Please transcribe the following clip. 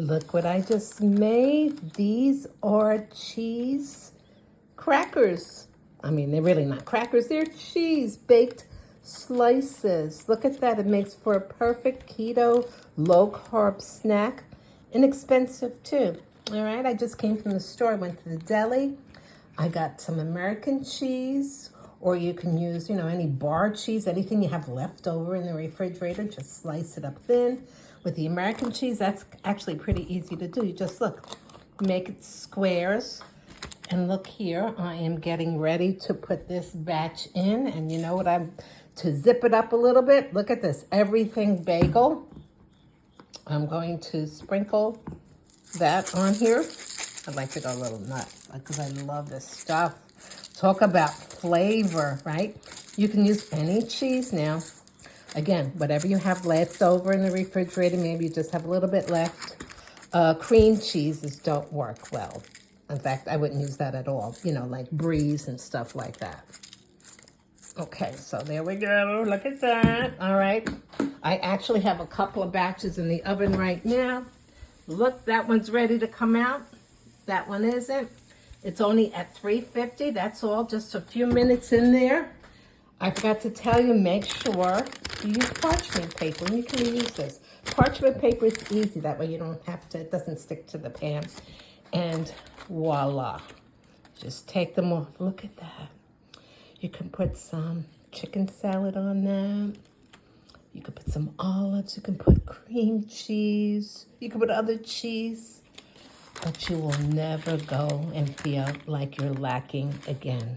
Look what I just made. These are cheese crackers. I mean, they're really not crackers. They're cheese baked slices. Look at that. It makes for a perfect keto, low-carb snack. Inexpensive, too. All right, I just came from the store. I went to the deli. I got some American cheese, or you can use, any bar cheese, anything you have left over in the refrigerator. Just slice it up thin. With the American cheese, that's actually pretty easy to do. You just make it squares. And look here, I am getting ready to put this batch in. And you know what to zip it up a little bit, look at this, everything bagel. I'm going to sprinkle that on here. I'd like to go a little nuts because I love this stuff. Talk about flavor, right? You can use any cheese now. Again, whatever you have left over in the refrigerator, maybe you just have a little bit left. Cream cheeses don't work well. In fact, I wouldn't use that at all, like Breeze and stuff like that. Okay, so there we go. Look at that. All right. I actually have a couple of batches in the oven right now. Look, that one's ready to come out. That one isn't. It's only at 350. That's all. Just a few minutes in there. I forgot to tell you, make sure you use parchment paper. And you can use this. Parchment paper is easy. That way you don't have to, it doesn't stick to the pan. And voila. Just take them off. Look at that. You can put some chicken salad on that. You can put some olives. You can put cream cheese. You can put other cheese. But you will never go and feel like you're lacking again.